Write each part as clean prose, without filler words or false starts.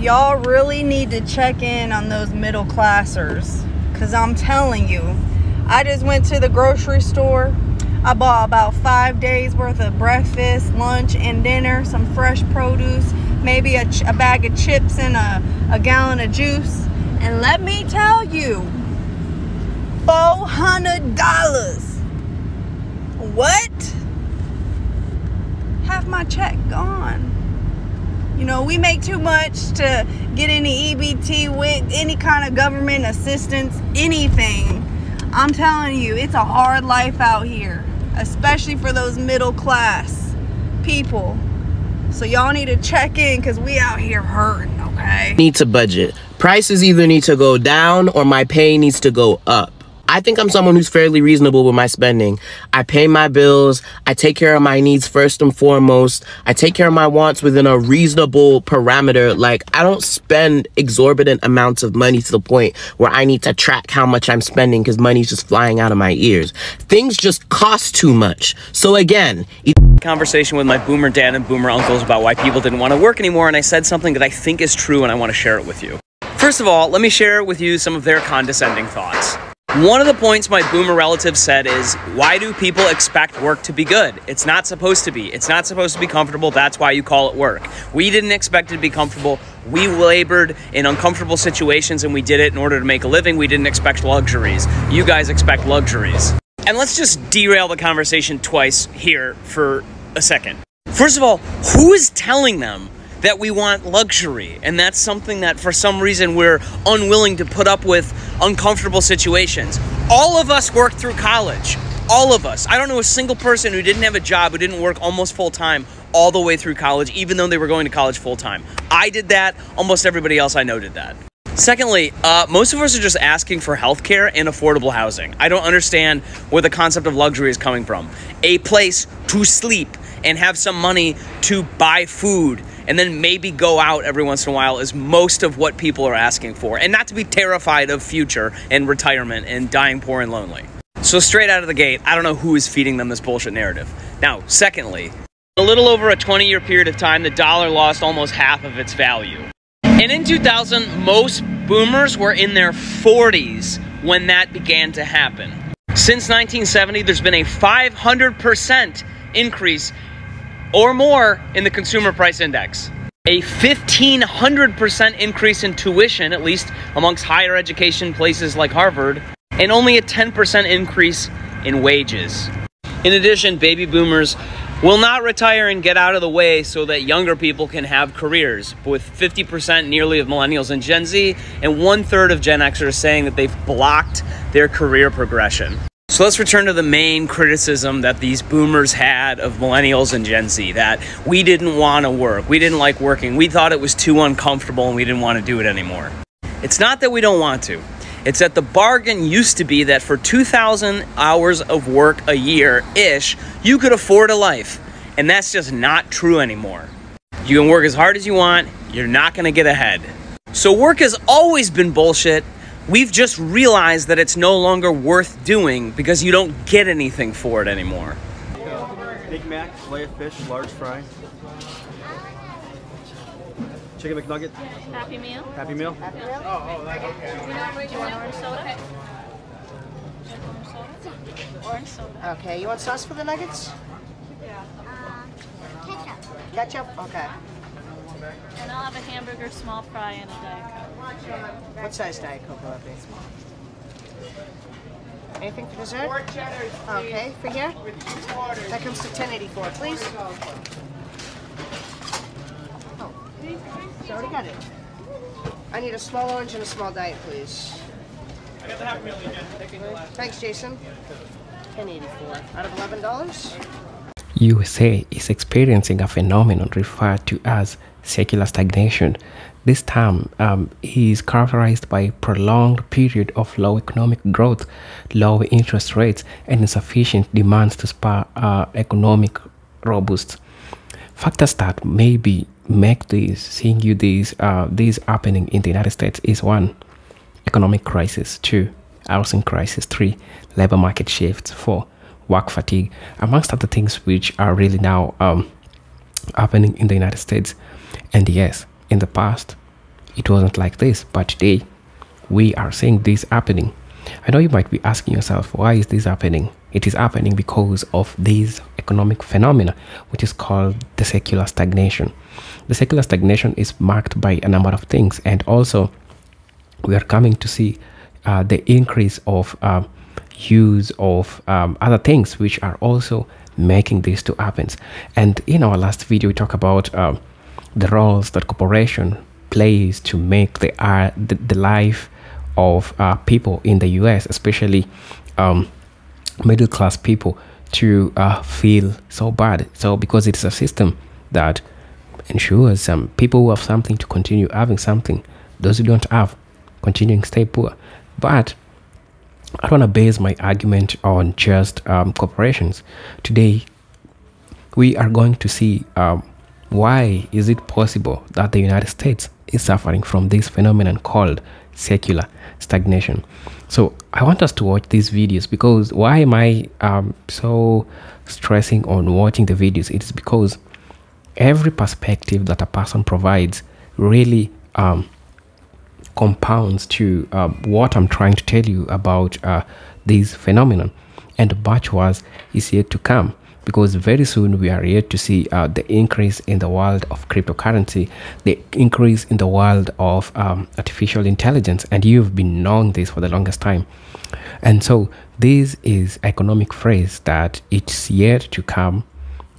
y'all really need to check in on those middle classers, because I'm telling you, I just went to the grocery store. I bought about 5 days worth of breakfast, lunch, and dinner, some fresh produce, maybe a bag of chips and a gallon of juice. And let me tell you, $400. What? Half my check gone. You know, we make too much to get any EBT with any kind of government assistance, anything. I'm telling you, it's a hard life out here, especially for those middle class people. So y'all need to check in, because we out here hurting, okay? Need to budget. Prices either need to go down or my pay needs to go up. I think I'm someone who's fairly reasonable with my spending. I pay my bills. I take care of my needs first and foremost. I take care of my wants within a reasonable parameter. Like, I don't spend exorbitant amounts of money to the point where I need to track how much I'm spending because money's just flying out of my ears. Things just cost too much. So again, conversation with my boomer dad and boomer uncles about why people didn't want to work anymore, and I said something that I think is true and I want to share it with you. First of all, let me share with you some of their condescending thoughts. One of the points my boomer relatives said is, why do people expect work to be good? It's not supposed to be. It's not supposed to be comfortable. That's why you call it work. We didn't expect it to be comfortable. We labored in uncomfortable situations and we did it in order to make a living. We didn't expect luxuries. You guys expect luxuries. And let's just derail the conversation twice here for a second. First of all, who is telling them that we want luxury? And that's something that for some reason we're unwilling to put up with uncomfortable situations. All of us worked through college. All of us. I don't know a single person who didn't have a job, who didn't work almost full time all the way through college, even though they were going to college full time. I did that. Almost everybody else I know did that. Secondly, most of us are just asking for healthcare and affordable housing. I don't understand where the concept of luxury is coming from. A place to sleep and have some money to buy food and then maybe go out every once in a while is most of what people are asking for. And not to be terrified of future and retirement and dying poor and lonely. So straight out of the gate, I don't know who is feeding them this bullshit narrative. Now, secondly, a little over a 20-year period of time, the dollar lost almost half of its value. And in 2000, most boomers were in their 40s when that began to happen. Since 1970, there's been a 500% increase or more in the consumer price index. A 1,500% increase in tuition, at least amongst higher education places like Harvard, and only a 10% increase in wages. In addition, baby boomers will not retire and get out of the way so that younger people can have careers, with 50% nearly of millennials and Gen Z, and 1/3 of Gen Xers saying that they've blocked their career progression. So let's return to the main criticism that these boomers had of millennials and Gen Z, that we didn't want to work, we didn't like working, we thought it was too uncomfortable and we didn't want to do it anymore. It's not that we don't want to. It's that the bargain used to be that for 2,000 hours of work a year-ish, you could afford a life. And that's just not true anymore. You can work as hard as you want, you're not going to get ahead. So work has always been bullshit. We've just realized that it's no longer worth doing because you don't get anything for it anymore. Big Mac, fillet of fish, large fry. Chicken McNugget. Happy Meal. Happy Meal. Happy Meal. Oh, okay. Do you want orange soda? Orange soda. Okay, you want sauce for the nuggets? Yeah. Ketchup. Ketchup? Okay. And I'll have a hamburger, small fry, and a Diet Coke. What size Diet Coke will it be? Anything for dessert? 4 cheddars, please. Okay, for here? With 2 quarters. That comes to $10.84, please. Oh, you already got it. I need a small orange and a small diet, please. I got the Happy Meal again. Thanks, Jason. $10.84 out of $11. USA is experiencing a phenomenon referred to as secular stagnation. This term is characterized by a prolonged period of low economic growth, low interest rates, and insufficient demands to spur economic robust. Factors that maybe make this happening in the United States is 1, economic crisis; 2, housing crisis; 3, labor market shifts; 4, work fatigue, amongst other things which are really now happening in the United States. And yes, in the past, it wasn't like this, but today we are seeing this happening. I know you might be asking yourself, why is this happening? It is happening because of this economic phenomena, which is called the secular stagnation. The secular stagnation is marked by a number of things, and also we are coming to see the increase of use of other things which are also making this to happen. And in our last video, we talked about the roles that corporation plays to make the life of people in the US, especially middle class people, to feel so bad. So because it's a system that ensures people who have something to continue having something, those who don't have continuing stay poor. But I don't want to base my argument on just corporations. Today we are going to see why is it possible that the United States is suffering from this phenomenon called secular stagnation. So I want us to watch these videos, because why am I so stressing on watching the videos? It is because every perspective that a person provides really compounds to what I'm trying to tell you about this phenomenon. And much worse is yet to come, because very soon we are yet to see the increase in the world of cryptocurrency, the increase in the world of artificial intelligence, and you've been knowing this for the longest time. And so this is economic phrase that it's yet to come,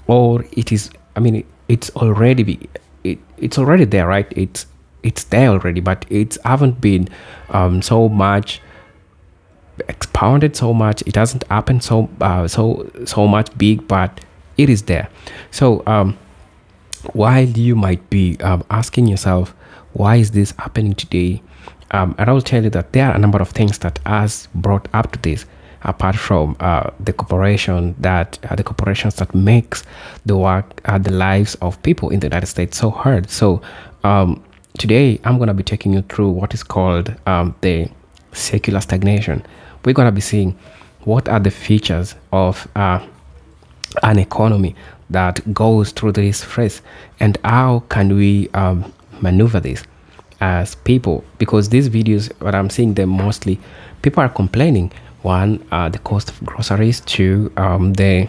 or it is, I mean, it's already it's already there, right? It's there already, but it haven't been so much expounded, so much, it hasn't happened so much big, but it is there. So while you might be asking yourself, why is this happening today, and I will tell you that there are a number of things that has brought up to this, apart from the corporations that makes the work, the lives of people in the United States so hard. So today I'm going to be taking you through what is called the secular stagnation. We're going to be seeing what are the features of an economy that goes through this phase, and how can we maneuver this as people, because these videos, what I'm seeing them mostly, people are complaining. One, the cost of groceries. Two, the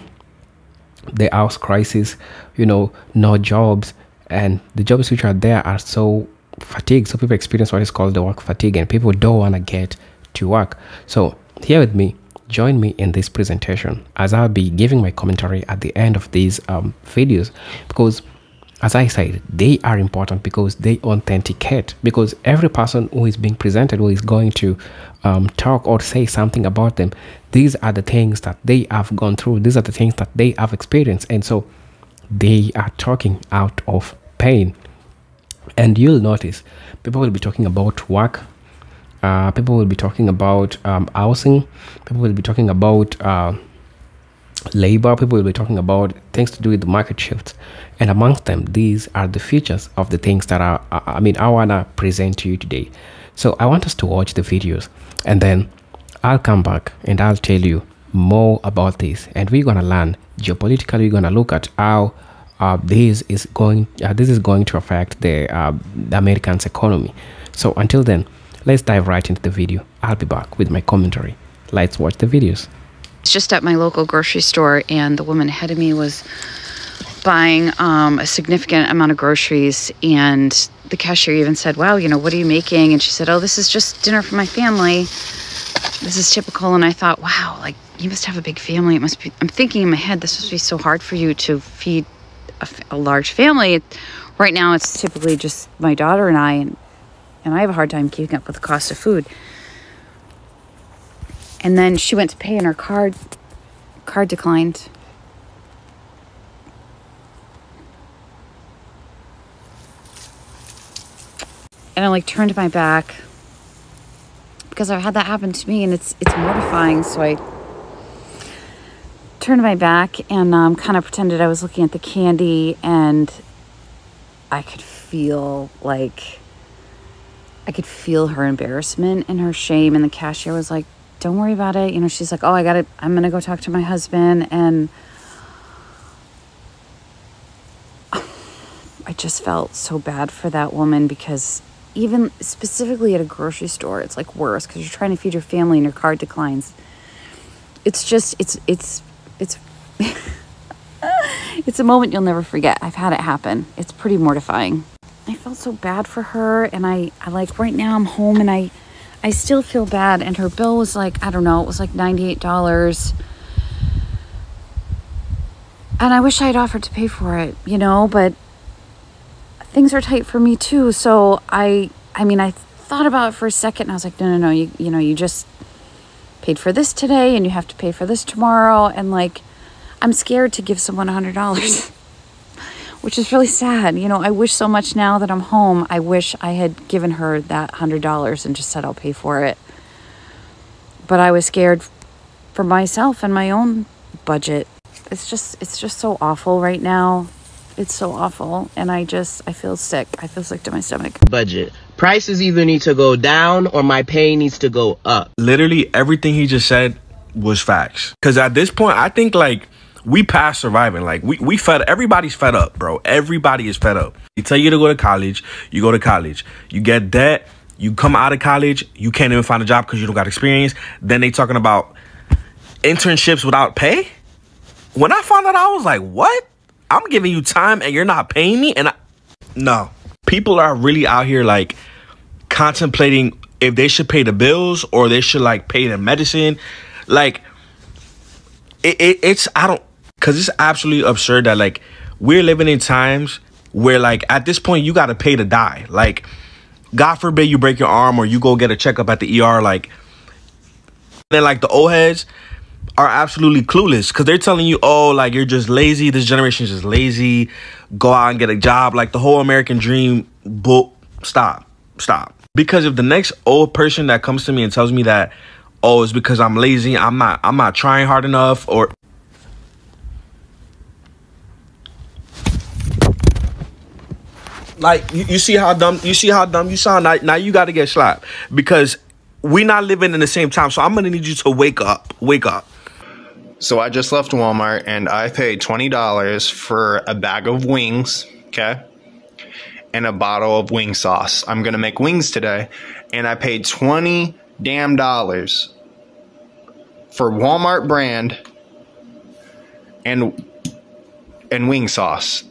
house crisis, you know, no jobs, and the jobs which are there are so fatigued. So people experience what is called the work fatigue, and people don't want to get to work. So here with me, join me in this presentation as I'll be giving my commentary at the end of these videos, because as I said, they are important because they authenticate, because every person who is being presented, who is going to talk or say something about them, these are the things that they have gone through, these are the things that they have experienced, and so they are talking out of pain. And you'll notice people will be talking about work, people will be talking about housing, people will be talking about labor, people will be talking about things to do with the market shifts, and amongst them, these are the features of the things that I want to present to you today. So I want us to watch the videos, and then I'll come back and I'll tell you more about this, and we're going to learn geopolitically. We're going to look at how this is going to affect the American's economy. So until then, let's dive right into the video. I'll be back with my commentary. Let's watch the videos. Just at my local grocery store, and the woman ahead of me was buying a significant amount of groceries, and the cashier even said, wow, you know, what are you making? And she said, oh, this is just dinner for my family. This is typical. And I thought, wow, like, you must have a big family. It must be, I'm thinking in my head, this must be so hard for you to feed a large family. Right now it's typically just my daughter and I, and I have a hard time keeping up with the cost of food. And then she went to pay, and her card declined. And I like turned my back, because I've had that happen to me, and it's mortifying. So I turned my back and kind of pretended I was looking at the candy, and I could feel her embarrassment and her shame. And the cashier was like, don't worry about it. You know, she's like, oh, I'm going to go talk to my husband. And I just felt so bad for that woman, because even specifically at a grocery store, it's like worse because you're trying to feed your family and your card declines. It's just, it's it's a moment you'll never forget. I've had it happen. It's pretty mortifying. I felt so bad for her, and I like, right now I'm home and I still feel bad, and her bill was like, I don't know, it was like $98. And I wish I had offered to pay for it, you know, but things are tight for me too. So I mean, I thought about it for a second, and I was like, no, you know, you just paid for this today and you have to pay for this tomorrow. And like, I'm scared to give someone $100, which is really sad. You know, I wish so much now that I'm home, I wish I had given her that $100 and just said, I'll pay for it. But I was scared for myself and my own budget. It's just so awful right now. It's so awful. And I feel sick. I feel sick to my stomach. Budget. Prices either need to go down or my pay needs to go up. Literally everything he just said was facts. Because at this point, I think like we past surviving. Like we fed, everybody's fed up, bro. Everybody is fed up. They tell you to go to college, you go to college. You get debt, you come out of college, you can't even find a job because you don't got experience. Then they talking about internships without pay. When I found out, I was like, what? I'm giving you time and you're not paying me? And no. People are really out here like contemplating if they should pay the bills or they should like pay the medicine. Like it's because it's absolutely absurd that like we're living in times where like at this point you got to pay to die. Like God forbid you break your arm or you go get a checkup at the ER. Like then like the old heads are absolutely clueless because they're telling you, oh, like you're just lazy. This generation is just lazy. Go out and get a job. Like the whole American dream book. Stop. Because if the next old person that comes to me and tells me that, oh, it's because I'm lazy, I'm not trying hard enough, or like you see how dumb you sound. Now you got to get slapped because we're not living in the same time. So I'm gonna need you to wake up. So I just left Walmart and I paid $20 for a bag of wings, okay, and a bottle of wing sauce. I'm gonna make wings today, and I paid $20 damn for Walmart brand and wing sauce.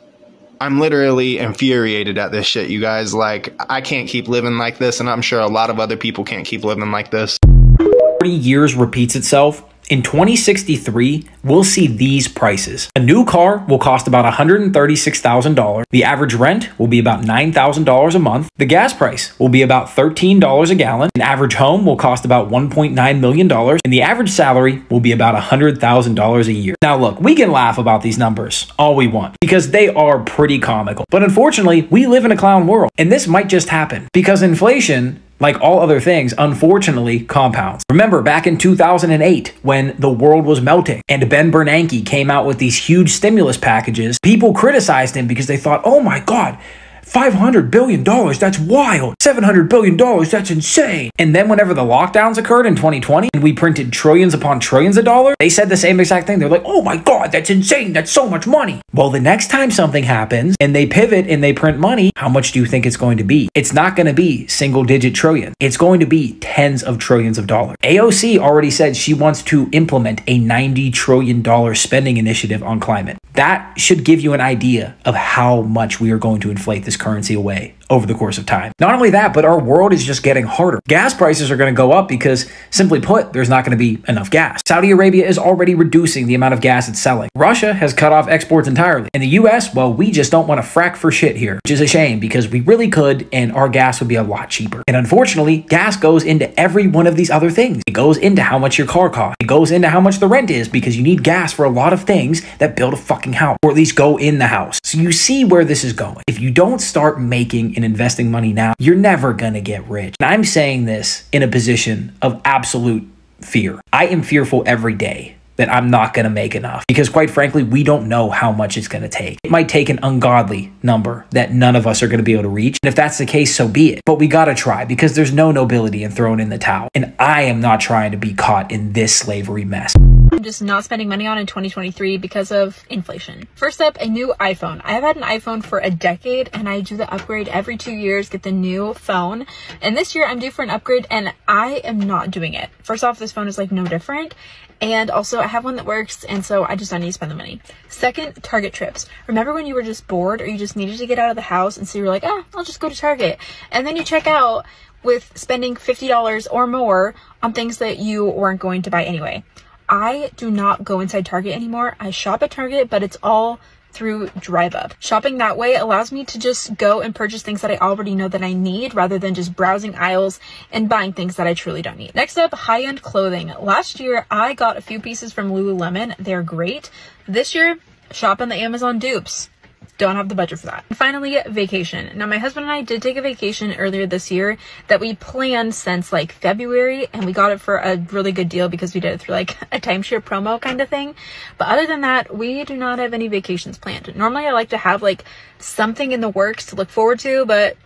I'm literally infuriated at this shit, you guys. Like, I can't keep living like this, and I'm sure a lot of other people can't keep living like this. 40 years repeats itself. In 2063, we'll see these prices. A new car will cost about $136,000. The average rent will be about $9,000 a month. The gas price will be about $13 a gallon. An average home will cost about $1.9 million. And the average salary will be about $100,000 a year. Now look, we can laugh about these numbers all we want because they are pretty comical. But unfortunately, we live in a clown world. And this might just happen because inflation, like all other things, unfortunately compounds. Remember back in 2008 when the world was melting and Ben Bernanke came out with these huge stimulus packages, people criticized him because they thought, oh my God, $500 billion, that's wild. $700 billion, that's insane. And then whenever the lockdowns occurred in 2020 and we printed trillions upon trillions of dollars, they said the same exact thing. They're like, oh my God, that's insane. That's so much money. Well, the next time something happens and they pivot and they print money, how much do you think it's going to be? It's not going to be single digit trillion. It's going to be tens of trillions of dollars. AOC already said she wants to implement a $90 trillion spending initiative on climate. That should give you an idea of how much we are going to inflate this currency away over the course of time. Not only that, but our world is just getting harder. Gas prices are going to go up because, simply put, there's not going to be enough gas. Saudi Arabia is already reducing the amount of gas it's selling. Russia has cut off exports entirely. In the US, well, we just don't want to frack for shit here, which is a shame because we really could, and our gas would be a lot cheaper. And unfortunately, gas goes into every one of these other things. It goes into how much your car costs. It goes into how much the rent is because you need gas for a lot of things that build a fucking house, or at least go in the house. So you see where this is going. If you don't start making and investing money now, you're never gonna get rich. And I'm saying this in a position of absolute fear. I am fearful every day that I'm not gonna make enough because, quite frankly, we don't know how much it's gonna take. It might take an ungodly number that none of us are gonna be able to reach. And if that's the case, so be it. But we gotta try because there's no nobility in throwing in the towel. And I am not trying to be caught in this slavery mess. I'm just not spending money on in 2023 because of inflation. First up, a new iPhone. I have had an iPhone for a decade and I do the upgrade every 2 years, get the new phone. And this year I'm due for an upgrade and I am not doing it. First off, this phone is like no different. And also I have one that works, and so I just don't need to spend the money. Second, Target trips. Remember when you were just bored or you just needed to get out of the house, and so you were like, I'll just go to Target. And then you check out with spending $50 or more on things that you weren't going to buy anyway. I do not go inside Target anymore. I shop at Target, but it's all through Drive Up. Shopping that way allows me to just go and purchase things that I already know that I need, rather than just browsing aisles and buying things that I truly don't need. Next up, high-end clothing. Last year, I got a few pieces from Lululemon. They're great. This year, shop on the Amazon dupes. Don't have the budget for that. And finally, vacation. Now, my husband and I did take a vacation earlier this year that we planned since like February, and we got it for a really good deal because we did it through like a timeshare promo kind of thing. But other than that, we do not have any vacations planned. Normally, I like to have like something in the works to look forward to, but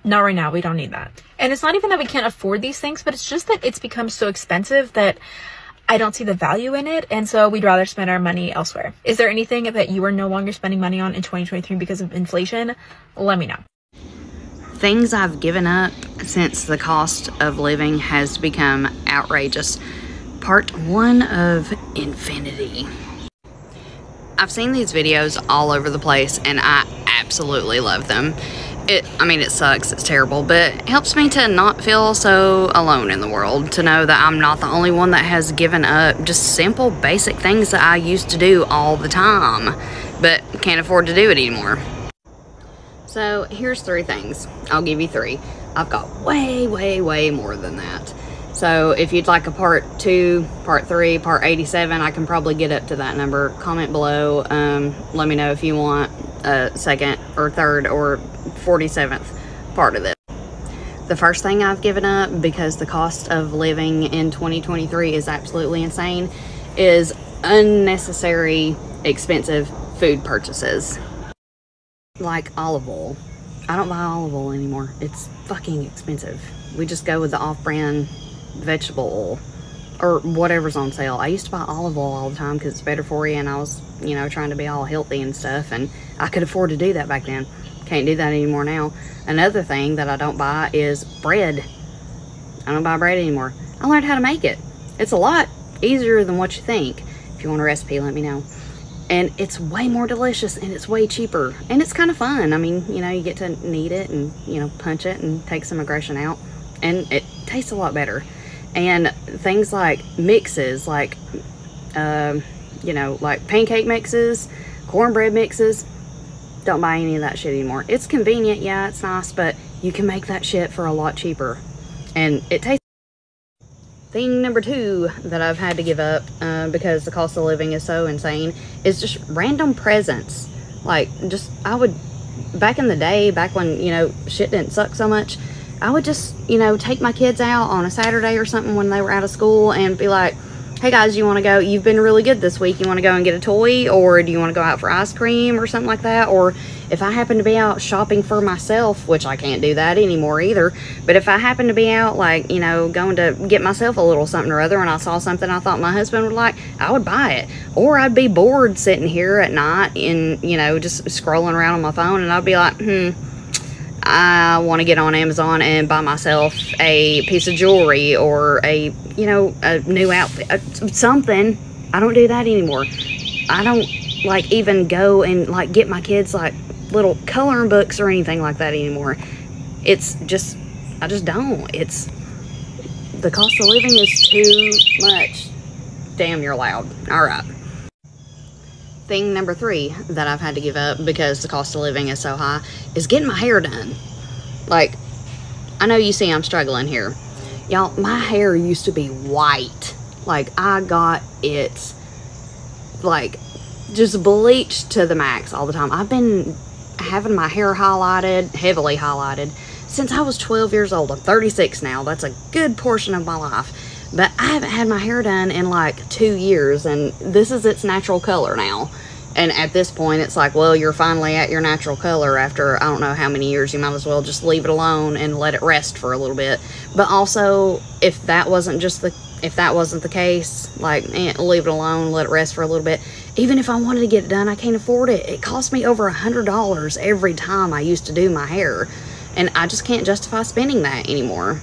not right now. We don't need that. And it's not even that we can't afford these things, but it's just that it's become so expensive that I don't see the value in it, and so we'd rather spend our money elsewhere. Is there anything that you are no longer spending money on in 2023 because of inflation? Let me know. Things I've given up since the cost of living has become outrageous. Part 1 of infinity. I've seen these videos all over the place and I absolutely love them. I mean, it sucks, it's terrible, but it helps me to not feel so alone in the world, to know that I'm not the only one that has given up just simple, basic things that I used to do all the time, but can't afford to do it anymore. So here's 3 things. I'll give you 3. I've got way, way, way more than that. So if you'd like a part 2, part 3, part 87, I can probably get up to that number. Comment below. Let me know if you want a 2nd or 3rd or 47th part of this. The first thing I've given up, because the cost of living in 2023 is absolutely insane, is unnecessary expensive food purchases. Like olive oil. I don't buy olive oil anymore. It's fucking expensive. We just go with the off-brand vegetable oil or whatever's on sale. I used to buy olive oil all the time because it's better for you, and I was, you know, trying to be all healthy and stuff, and I could afford to do that back then. Can't do that anymore now. Another thing that I don't buy is bread. I don't buy bread anymore. I learned how to make it. It's a lot easier than what you think. If you want a recipe, let me know. And it's way more delicious, and it's way cheaper, and it's kind of fun. I mean, you know, you get to knead it and, you know, punch it and take some aggression out, and it tastes a lot better. And things like mixes, like you know, like pancake mixes, cornbread mixes, don't buy any of that shit anymore. It's convenient, yeah, it's nice, but you can make that shit for a lot cheaper, and it tastes. Thing number 2 that I've had to give up because the cost of living is so insane is just random presents. Like, just, I would, back in the day, back when, you know, shit didn't suck so much, I would just, you know, take my kids out on a Saturday or something when they were out of school and be like, hey guys, you want to go, you've been really good this week, you want to go and get a toy, or do you want to go out for ice cream or something like that? Or if I happen to be out shopping for myself, which I can't do that anymore either, but if I happen to be out, like, you know, going to get myself a little something or other, and I saw something I thought my husband would like, I would buy it. Or I'd be bored sitting here at night and, you know, just scrolling around on my phone, and I'd be like, I want to get on Amazon and buy myself a piece of jewelry or a, you know, a new outfit, something. I don't do that anymore. I don't, like, even go and, like, get my kids, like, little coloring books or anything like that anymore. It's just, I just don't. It's, the cost of living is too much. Damn, you're loud. All right. Thing number 3 that I've had to give up because the cost of living is so high is getting my hair done. Like, I know you see I'm struggling here. Y'all, my hair used to be white. Like, I got it, like, just bleached to the max all the time. I've been having my hair highlighted, heavily highlighted, since I was 12 years old. I'm 36 now. That's a good portion of my life. But I haven't had my hair done in like 2 years, and this is its natural color now. And at this point, it's like, well, you're finally at your natural color after I don't know how many years. You might as well just leave it alone and let it rest for a little bit. But also, if that wasn't just the if that wasn't the case, like, leave it alone, let it rest for a little bit. Even if I wanted to get it done, I can't afford it. It cost me over $100 every time I used to do my hair, and I just can't justify spending that anymore.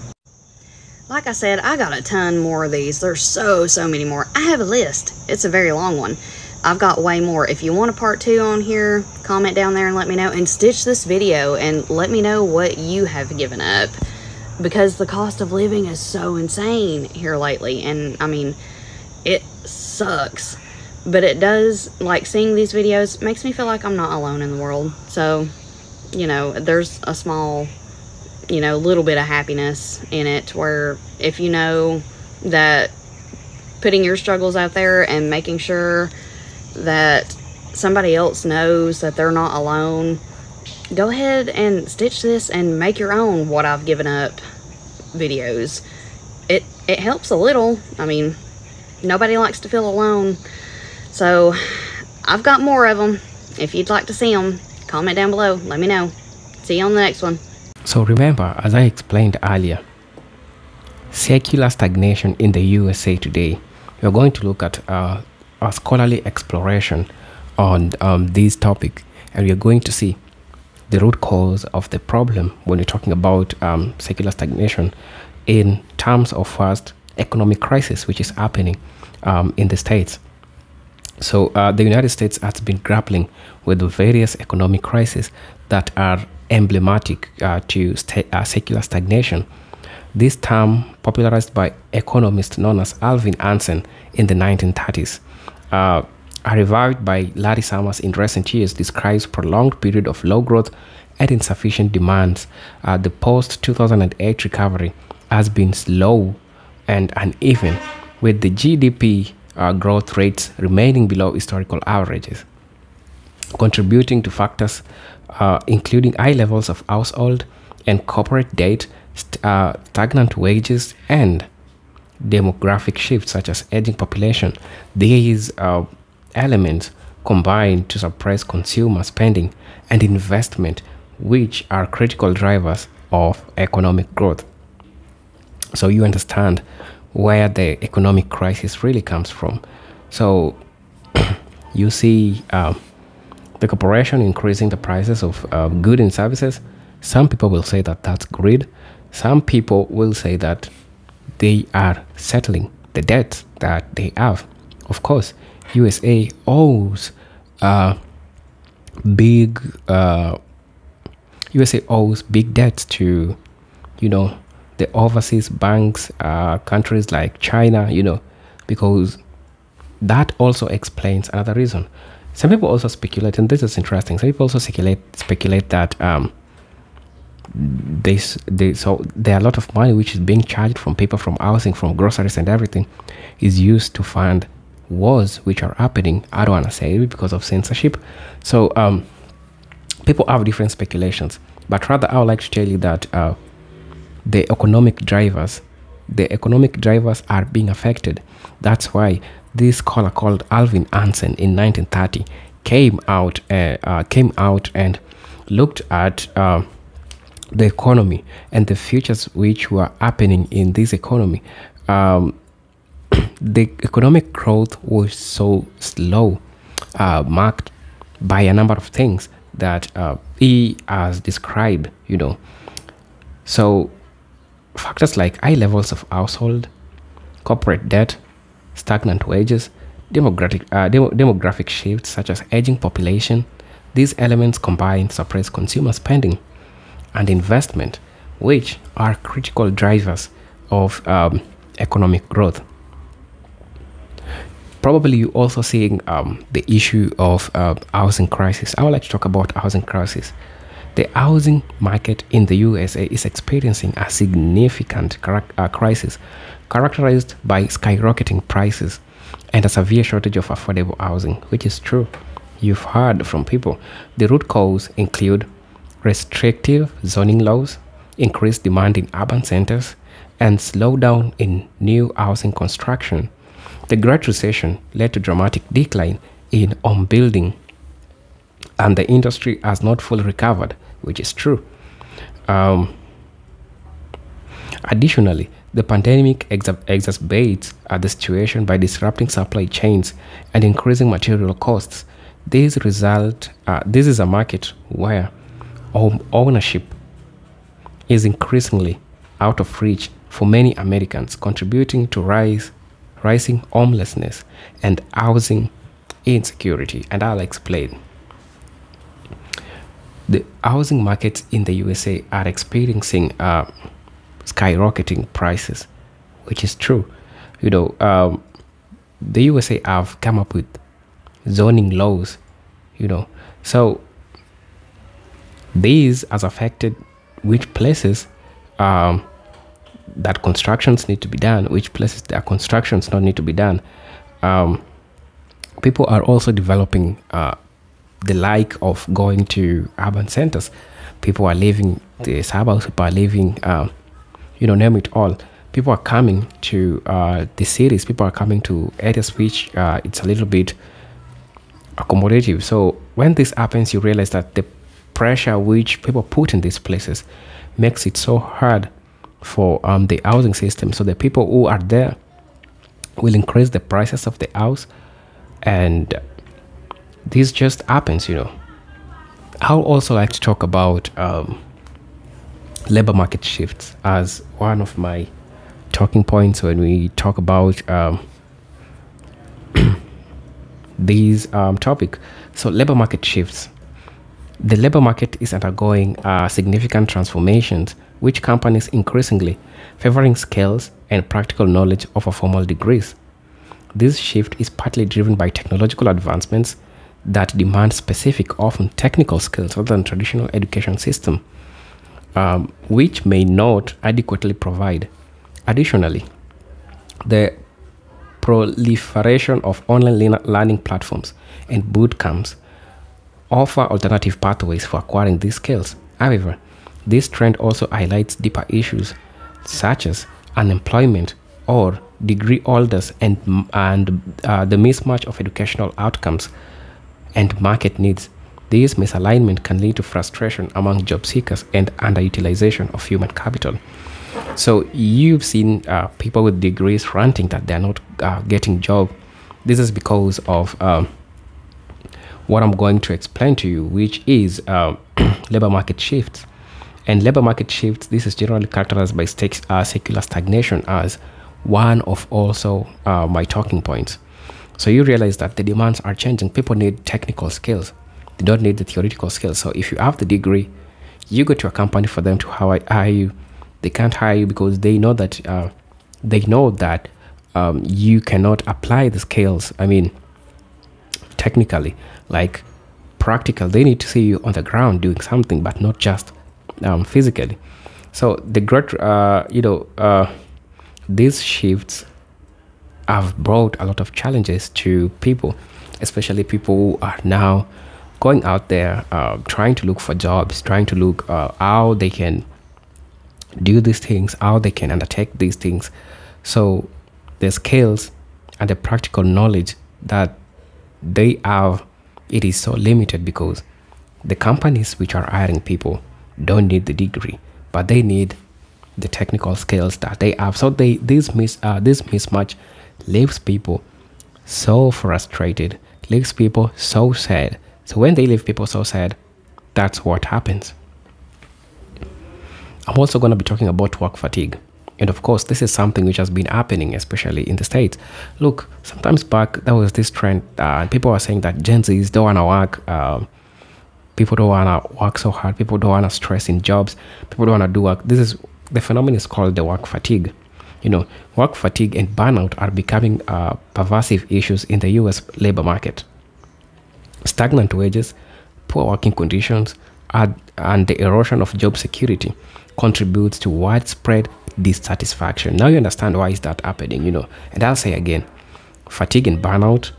Like I said, I got a ton more of these. There's so many more. I have a list. It's a very long one. I've got way more. If you want a part 2 on here, comment down there and let me know, and stitch this video and let me know what you have given up, because the cost of living is so insane here lately, and I mean, it sucks. But it does, like, seeing these videos makes me feel like I'm not alone in the world. So, you know, there's a small, you know, little bit of happiness in it, where if you know that putting your struggles out there and making sure that somebody else knows that they're not alone, go ahead and stitch this and make your own what I've given up videos. It helps a little. I mean, nobody likes to feel alone. So I've got more of them. If you'd like to see them, comment down below, let me know. See you on the next one. So remember, as I explained earlier, secular stagnation in the USA today. We're going to look at a scholarly exploration on this topic, and we're going to see the root cause of the problem when we're talking about secular stagnation in terms of first economic crisis, which is happening in the States. So the United States has been grappling with the various economic crises that are emblematic to secular stagnation. This term, popularized by economist known as Alvin Hansen in the 1930s, revived by Larry Summers in recent years, describes prolonged period of low growth and insufficient demands. The post-2008 recovery has been slow and uneven, with the GDP growth rates remaining below historical averages, contributing to factors including high levels of household and corporate debt, stagnant wages, and demographic shifts such as aging population. These elements combine to suppress consumer spending and investment, which are critical drivers of economic growth. So you understand where the economic crisis really comes from. So you see the corporation increasing the prices of goods and services. Some people will say that that's greed. Some people will say that they are settling the debts that they have. Of course, USA owes big debts to, you know, the overseas banks, countries like China, you know, because that also explains another reason. Some people also speculate, and this is interesting, some people also speculate that so there are a lot of money which is being charged from people, from housing, from groceries and everything, is used to fund wars which are happening. I don't want to say it because of censorship. So people have different speculations, but rather I would like to tell you that the economic drivers are being affected. That's why this scholar called Alvin Hansen in 1930 came out and looked at the economy and the futures which were happening in this economy. The economic growth was so slow, marked by a number of things that he has described, you know. So factors like high levels of household, corporate debt, stagnant wages, demographic shifts such as aging population, these elements combine to suppress consumer spending and investment, which are critical drivers of economic growth. Probably you're also seeing the issue of housing crisis. I would like to talk about housing crisis. The housing market in the USA is experiencing a significant crisis characterized by skyrocketing prices and a severe shortage of affordable housing, which is true. You've heard from people. The root cause include restrictive zoning laws, increased demand in urban centers, and slowdown in new housing construction. The Great Recession led to dramatic decline in home building, and the industry has not fully recovered, which is true. Additionally, The pandemic exacerbates the situation by disrupting supply chains and increasing material costs. This is a market where ownership is increasingly out of reach for many Americans, contributing to rising homelessness and housing insecurity. And I'll explain. The housing markets in the USA are experiencing skyrocketing prices, which is true. The USA have come up with zoning laws, so these has affected which places that constructions need to be done, which places that constructions don't need to be done. People are also developing the like of going to urban centers. People are leaving the suburbs, people are leaving name it all. People are coming to the cities, people are coming to areas which it's a little bit accommodative. So when this happens, you realize that the pressure which people put in these places makes it so hard for the housing system. So the people who are there will increase the prices of the house, and this just happens. I'll also like to talk about labor market shifts as one of my talking points when we talk about these topic. So labor market shifts. The labor market is undergoing significant transformations, which companies increasingly favoring skills and practical knowledge over formal degrees. This shift is partly driven by technological advancements that demand specific, often technical skills rather than traditional education system, which may not adequately provide. Additionally, the proliferation of online learning platforms and boot camps offer alternative pathways for acquiring these skills. However, this trend also highlights deeper issues such as unemployment or degree holders and the mismatch of educational outcomes and market needs. This misalignment can lead to frustration among job seekers and underutilization of human capital. So you've seen people with degrees ranting that they're not getting job. This is because of what I'm going to explain to you, which is labor market shifts. And labor market shifts, this is generally characterized by secular stagnation as one of also my talking points. So you realize that the demands are changing. People need technical skills. They don't need the theoretical skills. So if you have the degree, you go to a company for them to hire you. They can't hire you because they know that you cannot apply the skills. I mean, technically, like practical. They need to see you on the ground doing something, but not just physically. So the great, these shifts have brought a lot of challenges to people, especially people who are now going out there trying to look for jobs, trying to look how they can do these things, how they can undertake these things. So the skills and the practical knowledge that they have, it is so limited because the companies which are hiring people don't need the degree, but they need the technical skills that they have. So this mismatch leaves people so frustrated, leaves people so sad. So when they leave people so sad, that's what happens. I'm also going to be talking about work fatigue. And of course, this is something which has been happening, especially in the States. Look, sometimes back, there was this trend, and people were saying that Gen Zs don't want to work. People don't want to work so hard. People don't want to stress in jobs. People don't want to do work. The phenomenon is called the work fatigue. Work fatigue and burnout are becoming pervasive issues in the US labor market. Stagnant wages, poor working conditions, and the erosion of job security contributes to widespread dissatisfaction. Now you understand why is that happening, And I'll say again, fatigue and burnout,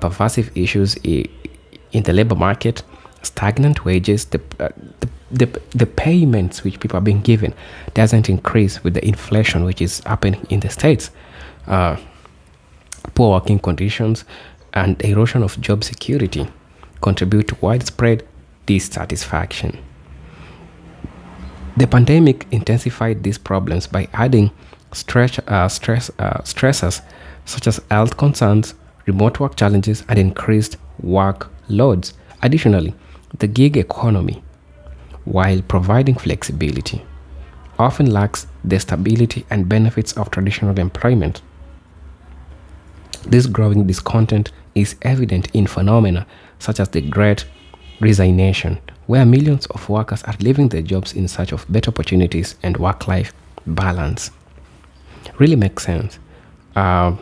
pervasive issues in the labor market, stagnant wages, the payments which people are being given doesn't increase with the inflation which is happening in the States. Poor working conditions and erosion of job security contribute to widespread dissatisfaction. The pandemic intensified these problems by adding stressors such as health concerns, remote work challenges, and increased work loads. Additionally, the gig economy, while providing flexibility, often lacks the stability and benefits of traditional employment. This growing discontent is evident in phenomena such as the Great Resignation, where millions of workers are leaving their jobs in search of better opportunities and work-life balance. Really makes sense. The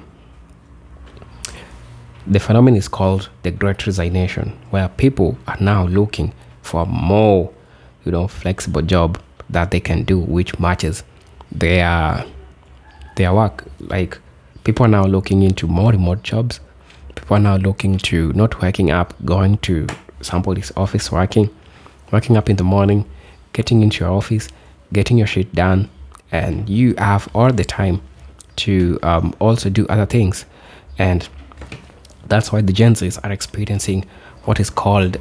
phenomenon is called the Great Resignation, where people are now looking for more, flexible job that they can do, which matches their work. Like, people are now looking into more remote jobs. People are now looking to not waking up, going to somebody's office, waking up in the morning, getting into your office, getting your shit done, and you have all the time to also do other things. And that's why the Gen Zs are experiencing what is called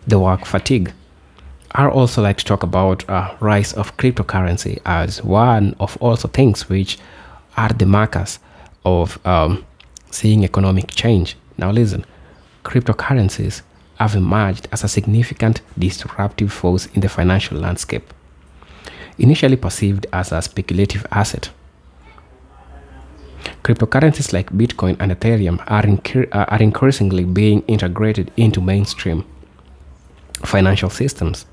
the work fatigue. I also like to talk about rise of cryptocurrency as one of also things which are the markers of seeing economic change. Now listen, cryptocurrencies have emerged as a significant disruptive force in the financial landscape. Initially perceived as a speculative asset, cryptocurrencies like Bitcoin and Ethereum are increasingly being integrated into mainstream financial systems.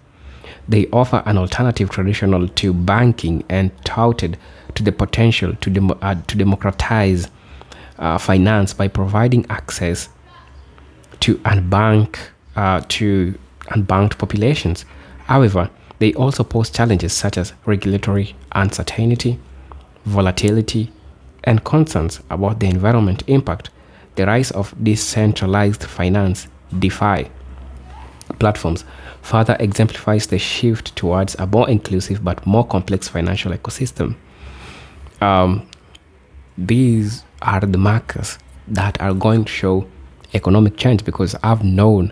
They offer an alternative traditional to banking and touted to the potential to democratize finance by providing access to unbanked populations. However, they also pose challenges such as regulatory uncertainty, volatility, and concerns about the environment impact. The rise of decentralized finance, DeFi, platforms further exemplifies the shift towards a more inclusive but more complex financial ecosystem. These are the markers that are going to show economic change, because I've known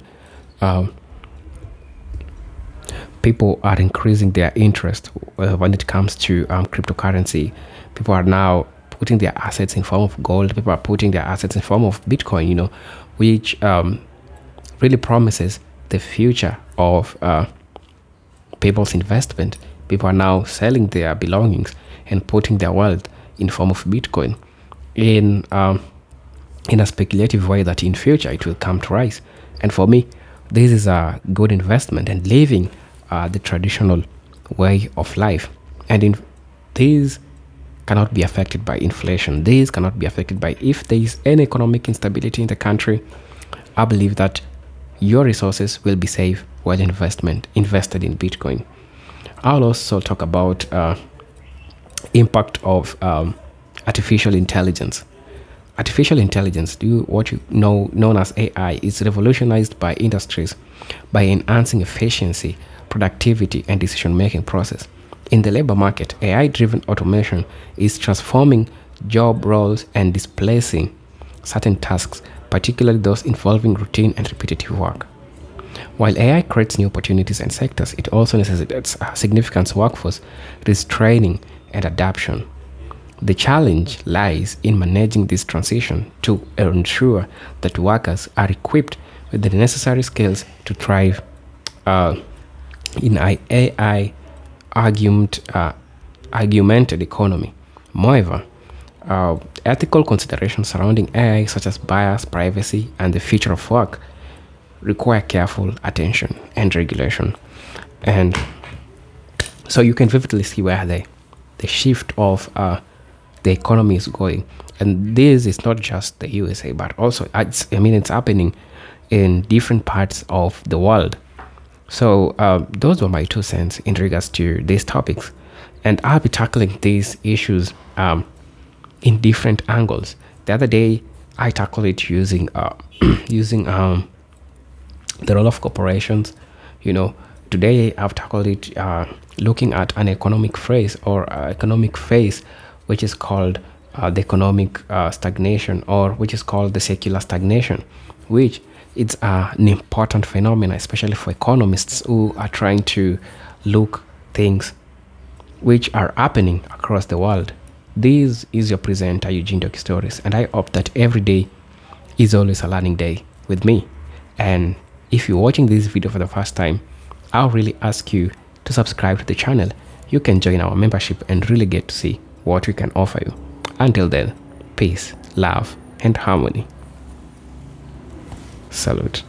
people are increasing their interest when it comes to cryptocurrency. People are now putting their assets in form of gold. People are putting their assets in form of Bitcoin, which really promises the future of people's investment. People are now selling their belongings and putting their wealth in form of Bitcoin in a speculative way that in future it will come to rise. And for me, this is a good investment and living the traditional way of life. And these cannot be affected by inflation. These cannot be affected by if there is any economic instability in the country. I believe that your resources will be safe while invested in Bitcoin. I'll also talk about impact of artificial intelligence. Artificial intelligence, known as AI, is revolutionized by industries by enhancing efficiency, productivity, and decision-making process. In the labor market, AI-driven automation is transforming job roles and displacing certain tasks, particularly those involving routine and repetitive work. While AI creates new opportunities and sectors, it also necessitates a significant workforce retraining and adaptation. The challenge lies in managing this transition to ensure that workers are equipped with the necessary skills to thrive in an AI augmented economy. Moreover, ethical considerations surrounding AI, such as bias, privacy, and the future of work, require careful attention and regulation. And so you can vividly see where the shift of the economy is going. And this is not just the USA, but also it's happening in different parts of the world. So those were my 2 cents in regards to these topics, and I'll be tackling these issues in different angles. The other day I tackled it using the role of corporations. Today I've tackled it looking at an economic phase or economic phase, which is called the economic stagnation, or which is called the secular stagnation, which it's an important phenomenon, especially for economists who are trying to look things which are happening across the world. This is your presenter, Eugene Doki Stories, and I hope that every day is always a learning day with me. And if you're watching this video for the first time, I'll really ask you to subscribe to the channel. You can join our membership and really get to see what we can offer you. Until then, peace, love, and harmony. Salute.